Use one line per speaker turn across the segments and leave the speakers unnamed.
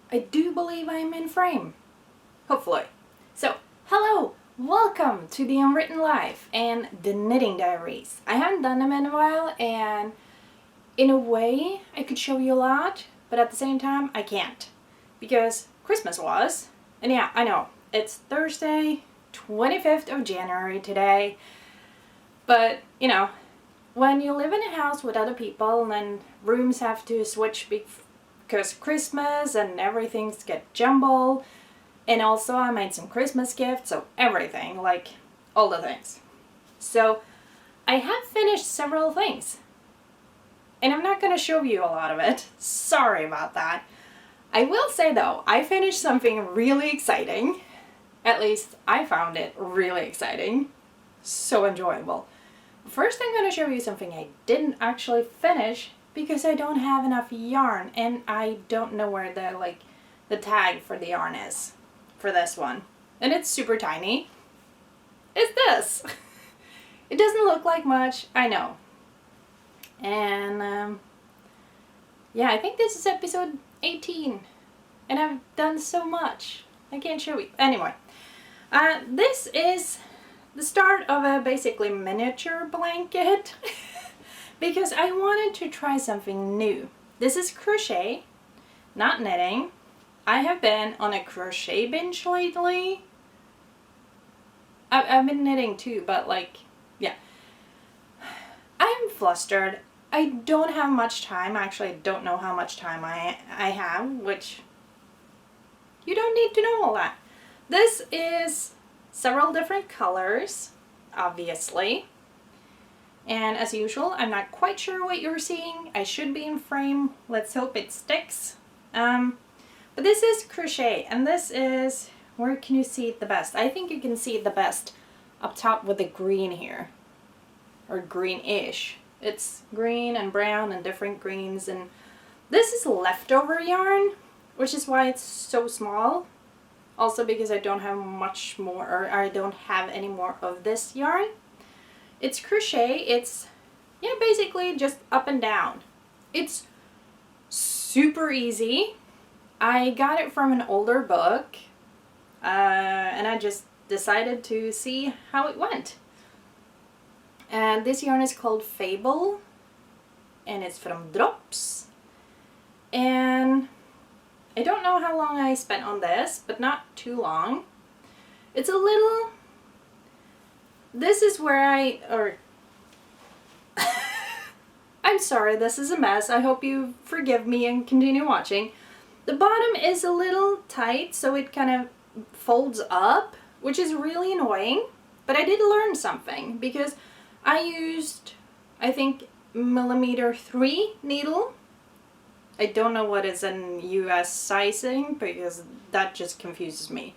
I do believe I'm in frame. Hopefully. So, hello! Welcome to the Unwritten Life and the Knitting Diaries. I haven't done them in a while, and in a way I could show you a lot, but at the same time I can't. Because Christmas was, and yeah, I know, it's Thursday, 25th of January today, but you know, when you live in a house with other people and then rooms have to switch because Christmas and everything's get jumbled, and also I made some Christmas gifts, so everything, like all the things. So I have finished several things, and I'm not going to show you a lot of it. Sorry about that. I will say though, I finished something really exciting. At least I found it really exciting. So enjoyable. First I'm going to show you something I didn't actually finish because I don't have enough yarn, and I don't know where the tag for the yarn is for this one. And it's super tiny. It's this. It doesn't look like much, I know. And yeah, I think this is episode 18, and I've done so much. I can't show you. Anyway, this is the start of a basically miniature blanket because I wanted to try something new. This is crochet, not knitting. I have been on a crochet binge lately. I've been knitting too, but yeah. I'm flustered. I don't have much time. Actually, I don't know how much time I have, which you don't need to know all that. This is several different colors, obviously. And as usual, I'm not quite sure what you're seeing. I should be in frame. Let's hope it sticks. But this is crochet, and this is, where can you see it the best? I think you can see it the best up top with the green here, or greenish. It's green and brown and different greens, and this is leftover yarn, which is why it's so small. Also because I don't have much more, or I don't have any more of this yarn. It's crochet. It's, yeah, basically just up and down. It's super easy. I got it from an older book, and I just decided to see how it went. And this yarn is called Fable, and it's from Drops. And I don't know how long I spent on this, but not too long. It's a little, this is where I'm sorry, this is a mess. I hope you forgive me and continue watching. The bottom is a little tight, so it kind of folds up, which is really annoying. But I did learn something because I used, I think, mm.3 needle. I don't know what is in US sizing because that just confuses me.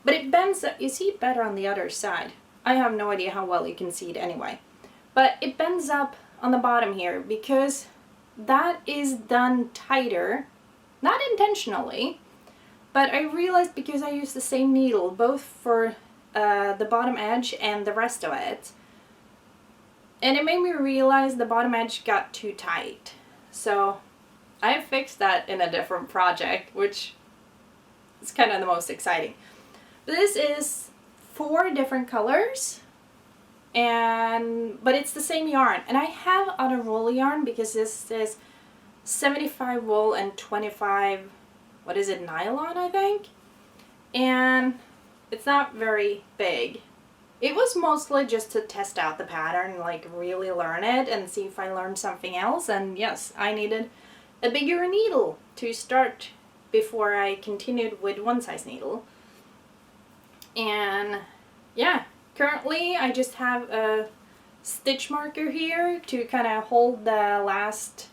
But it bends up. You see it better on the other side. I have no idea how well you can see it anyway. But it bends up on the bottom here because that is done tighter. Not intentionally, but I realized because I used the same needle both for the bottom edge and the rest of it. And it made me realize the bottom edge got too tight. So I fixed that in a different project, which is kind of the most exciting. But this is 4 different colors, but it's the same yarn. And I have other wool yarn because this is 75 wool and 25, what is it, nylon, I think? And it's not very big. It was mostly just to test out the pattern, like really learn it and see if I learned something else. And yes, I needed a bigger needle to start before I continued with one size needle. And yeah, currently I just have a stitch marker here to kind of hold the last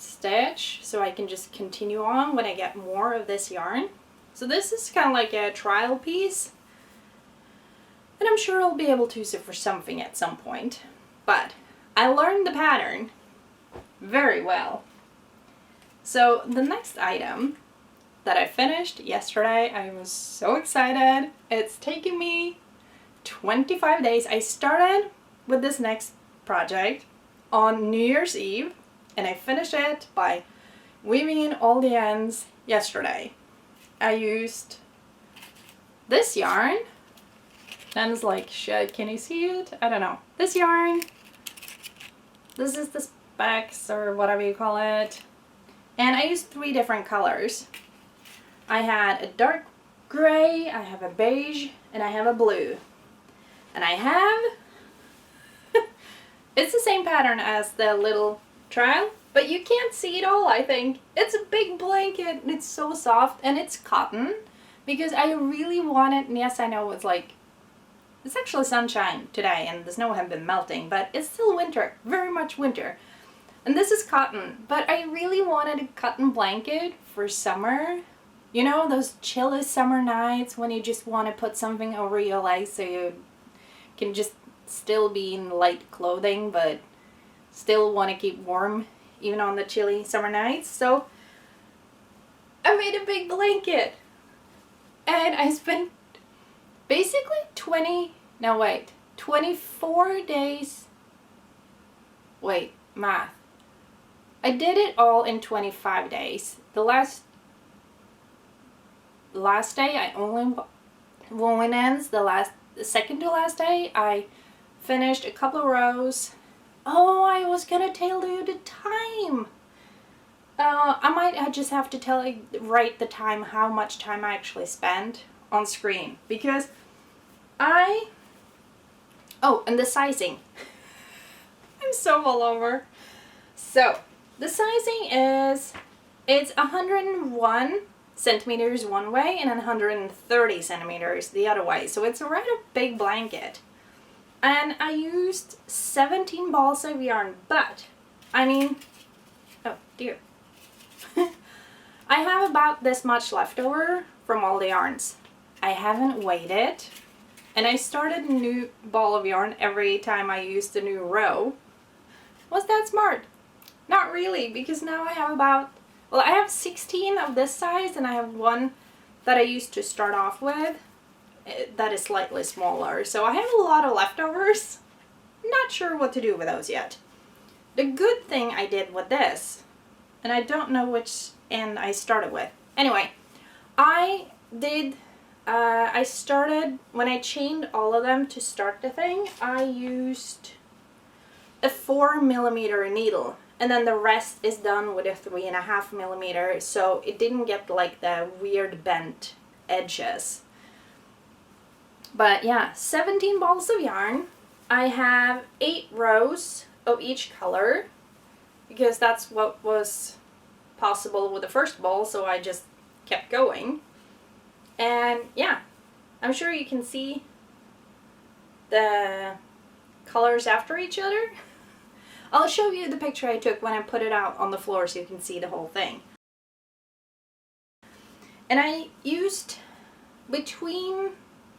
stitch, so I can just continue on when I get more of this yarn. So this is kind of like a trial piece, and I'm sure I'll be able to use it for something at some point. But I learned the pattern very well. So the next item that I finished yesterday, I was so excited. It's taken me 25 days. I started with this next project on New Year's Eve, and I finished it by weaving in all the ends yesterday. I used this yarn. And it's like, shit, can you see it? I don't know. This yarn. This is the specs or whatever you call it. And I used 3 different colors. I had a dark gray, I have a beige, and I have a blue. And I have, it's the same pattern as the little trial, but you can't see it all, I think. It's a big blanket, and it's so soft, and it's cotton, because I really wanted, and yes, I know it's like, it's actually sunshine today, and the snow has been melting, but it's still winter, very much winter. And this is cotton, but I really wanted a cotton blanket for summer. You know, those chilly summer nights when you just want to put something over your legs so you can just still be in light clothing, but still want to keep warm even on the chilly summer nights. So I made a big blanket, and I spent basically 24 days. Wait, math. I did it all in 25 days. The last day I only wove ends. The second to last day I finished a couple of rows. Oh, I was gonna tell you the time. I just have to write the time, how much time I actually spent on screen, because and the sizing. I'm so all over. So the sizing is, it's 101 centimeters one way and 130 centimeters the other way. So it's a rather big blanket. And I used 17 balls of yarn, but, I mean, oh dear. I have about this much left over from all the yarns. I haven't weighed it. And I started a new ball of yarn every time I used a new row. Was that smart? Not really, because now I have I have 16 of this size, and I have one that I used to start off with that is slightly smaller. So I have a lot of leftovers. Not sure what to do with those yet. The good thing I did with this, and I don't know which end I started with. Anyway, I started, when I chained all of them to start the thing, I used a 4mm needle, and then the rest is done with a 3.5mm, so it didn't get like the weird bent edges. But yeah, 17 balls of yarn. I have 8 rows of each color, because that's what was possible with the first ball, so I just kept going. And yeah, I'm sure you can see the colors after each other. I'll show you the picture I took when I put it out on the floor so you can see the whole thing. And I used between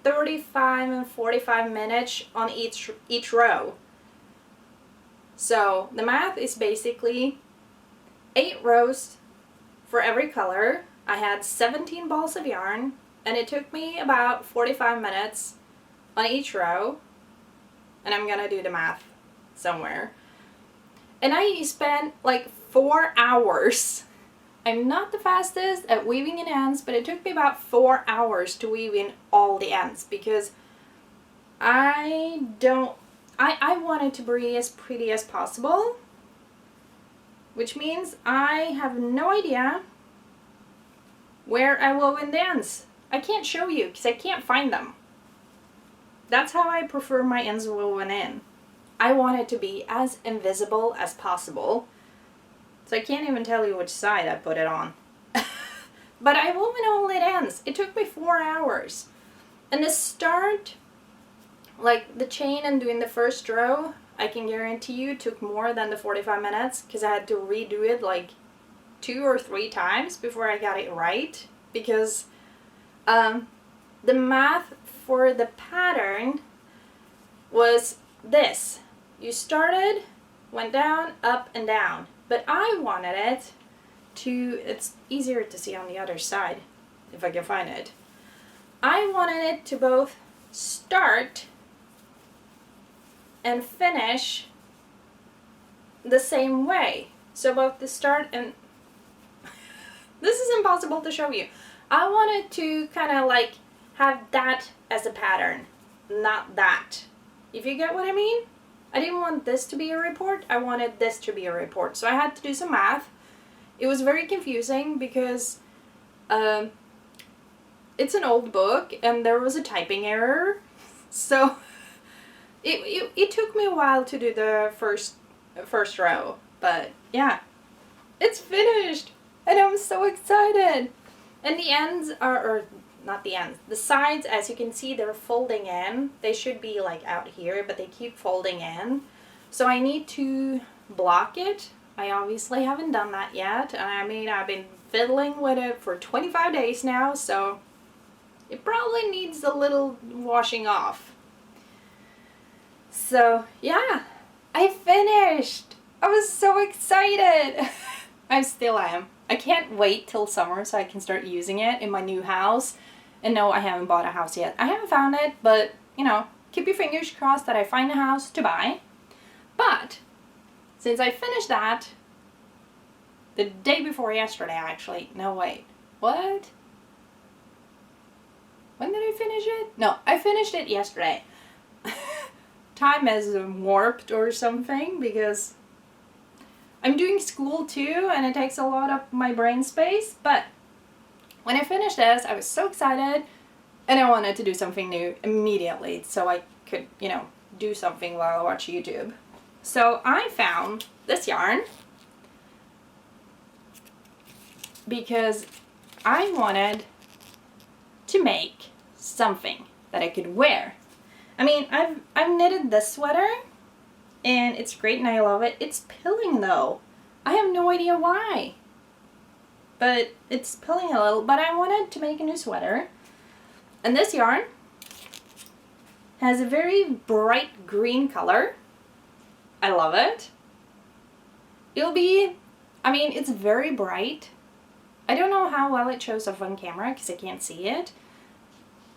35 and 45 minutes on each row. So the math is basically 8 rows for every color. I had 17 balls of yarn, and it took me about 45 minutes on each row. And I'm gonna do the math somewhere. And I spent like 4 hours. I'm not the fastest at weaving in ends, but it took me about 4 hours to weave in all the ends, because I want it to be as pretty as possible, which means I have no idea where I wove in the ends. I can't show you because I can't find them. That's how I prefer my ends woven in. I want it to be as invisible as possible. So I can't even tell you which side I put it on. But I wove in all the ends. It took me 4 hours. And the start, like the chain and doing the first row, I can guarantee you took more than the 45 minutes, because I had to redo it like 2 or 3 times before I got it right. Because the math for the pattern was this. You started, went down, up and down. But I wanted it to, it's easier to see on the other side, if I can find it. I wanted it to both start and finish the same way. So both the start and, this is impossible to show you. I wanted to kind of like have that as a pattern, not that. If you get what I mean? I didn't want this to be a report. I wanted this to be a report. So I had to do some math. It was very confusing because it's an old book and there was a typing error. So it took me a while to do the first row. But yeah, it's finished and I'm so excited. And the ends are, or not the ends, the sides, as you can see, they're folding in. They should be like out here, but they keep folding in. So I need to block it. I obviously haven't done that yet. I mean, I've been fiddling with it for 25 days now, so it probably needs a little washing off. So yeah, I finished. I was so excited. I still am. I can't wait till summer so I can start using it in my new house. And no, I haven't bought a house yet. I haven't found it, but, you know, keep your fingers crossed that I find a house to buy. But, since I finished that, the day before yesterday, actually. No, wait. What? When did I finish it? No, I finished it yesterday. Time is warped or something because I'm doing school too, and it takes a lot of my brain space, but when I finished this, I was so excited, and I wanted to do something new immediately, so I could, you know, do something while I watch YouTube. So I found this yarn, because I wanted to make something that I could wear. I mean, I've knitted this sweater, and it's great and I love it. It's pilling though. I have no idea why. But it's pilling a little. But I wanted to make a new sweater. And this yarn has a very bright green color. I love it. It'll be, I mean, it's very bright. I don't know how well it shows up on camera because I can't see it.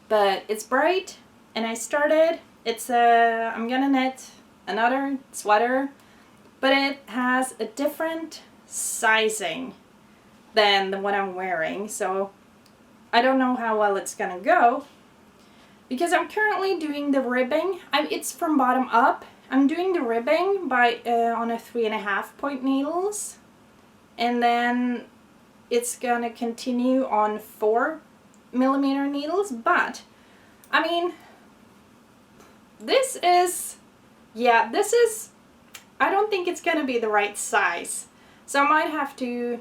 But it's bright. And I started, I'm gonna knit another sweater, but it has a different sizing than the one I'm wearing, so I don't know how well it's gonna go because I'm currently doing the ribbing. It's from bottom up. I'm doing the ribbing by on a 3.5 point needles, and then it's gonna continue on 4mm needles. But I mean, this is, I don't think it's gonna be the right size. So I might have to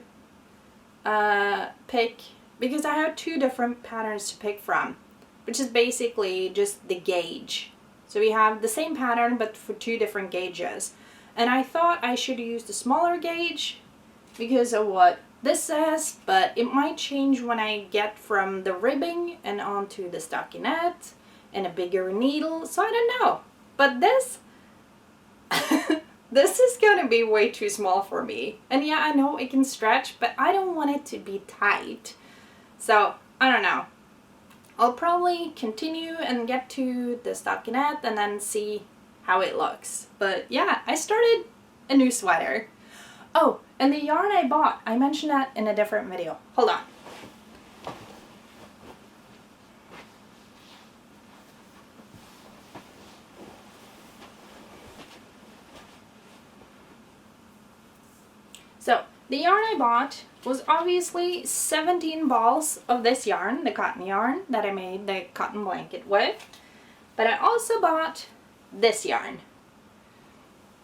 pick, because I have 2 different patterns to pick from, which is basically just the gauge. So we have the same pattern but for 2 different gauges. And I thought I should use the smaller gauge because of what this says, but it might change when I get from the ribbing and onto the stockinette and a bigger needle, so I don't know. But this this is gonna be way too small for me. And yeah, I know it can stretch, but I don't want it to be tight. So I don't know. I'll probably continue and get to the stockinette and then see how it looks. But yeah, I started a new sweater. Oh, and the yarn I bought, I mentioned that in a different video. Hold on. So, the yarn I bought was obviously 17 balls of this yarn, the cotton yarn that I made the cotton blanket with. But I also bought this yarn.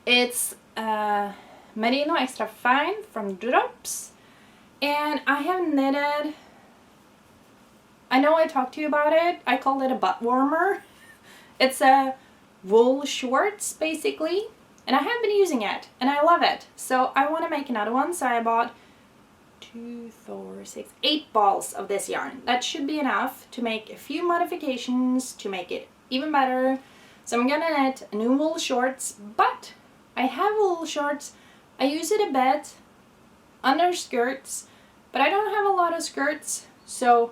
It's Merino Extra Fine from Drops. And I have knitted, I know I talked to you about it, I called it a butt warmer. It's a wool shorts basically. And I have been using it, and I love it. So I want to make another one, so I bought 2, 4, 6, 8 balls of this yarn. That should be enough to make a few modifications to make it even better. So I'm gonna knit new wool shorts, but I have wool shorts. I use it a bit under skirts, but I don't have a lot of skirts, so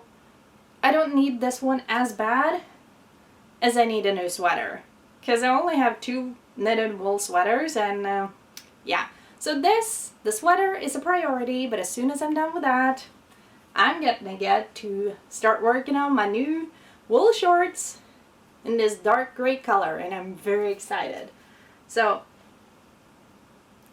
I don't need this one as bad as I need a new sweater. Because I only have 2 knitted wool sweaters, and yeah. So the sweater is a priority, but as soon as I'm done with that, I'm gonna get to start working on my new wool shorts in this dark gray color, and I'm very excited. So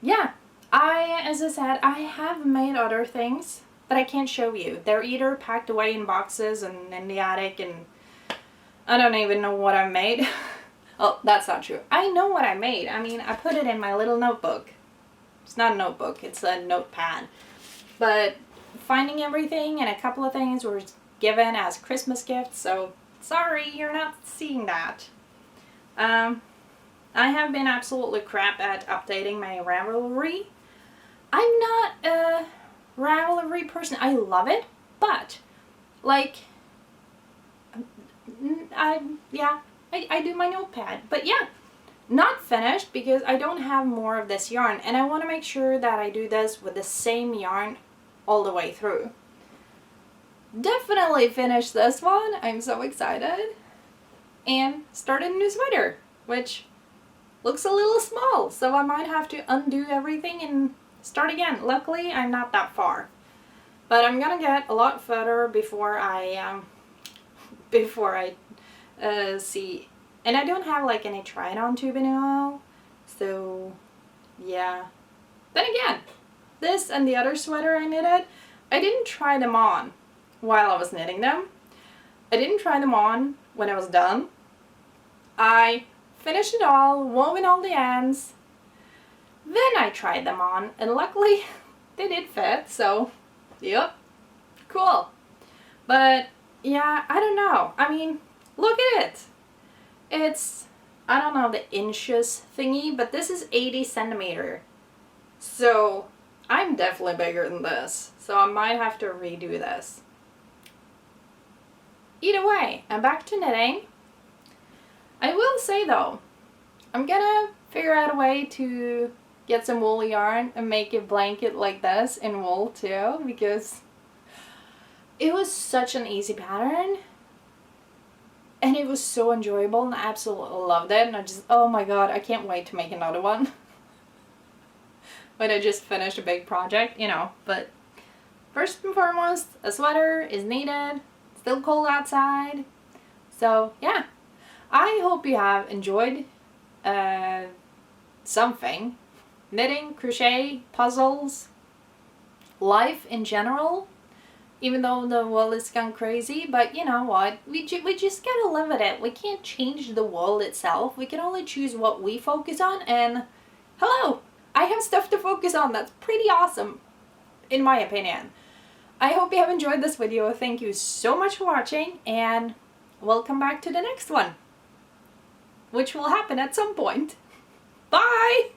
yeah, as I said, I have made other things, but I can't show you. They're either packed away in boxes and in the attic, and I don't even know what I made. Oh, that's not true. I know what I made. I mean, I put it in my little notebook. It's not a notebook, it's a notepad. But finding everything and a couple of things were given as Christmas gifts, so sorry, you're not seeing that. I have been absolutely crap at updating my Ravelry. I'm not a Ravelry person. I love it, but like, I do my notepad. But yeah, not finished because I don't have more of this yarn, and I want to make sure that I do this with the same yarn all the way through. Definitely finish this one. I'm so excited. And start a new sweater, which looks a little small, so I might have to undo everything and start again. Luckily, I'm not that far, but I'm gonna get a lot further before I see. And I don't have like any try-it-on tubing at all, so yeah. Then again, this and the other sweater I knitted, I didn't try them on while I was knitting them. I didn't try them on when I was done. I finished it all, woven all the ends, then I tried them on, and luckily they did fit, so yep, cool. But yeah, I don't know. I mean, look at it. It's, I don't know the inches thingy, but this is 80 centimeter. So I'm definitely bigger than this, so I might have to redo this. Either way, I'm back to knitting. I will say though, I'm gonna figure out a way to get some wool yarn and make a blanket like this in wool too, because it was such an easy pattern and it was so enjoyable, and I absolutely loved it, and I just, oh my god, I can't wait to make another one. When I just finished a big project, you know. But first and foremost, a sweater is needed. It's still cold outside. So yeah, I hope you have enjoyed something. Knitting, crochet, puzzles, life in general. Even though the world is gone crazy, but you know what? We just gotta live with it. We can't change the world itself. We can only choose what we focus on, and hello! I have stuff to focus on that's pretty awesome, in my opinion. I hope you have enjoyed this video. Thank you so much for watching, and welcome back to the next one, which will happen at some point. Bye!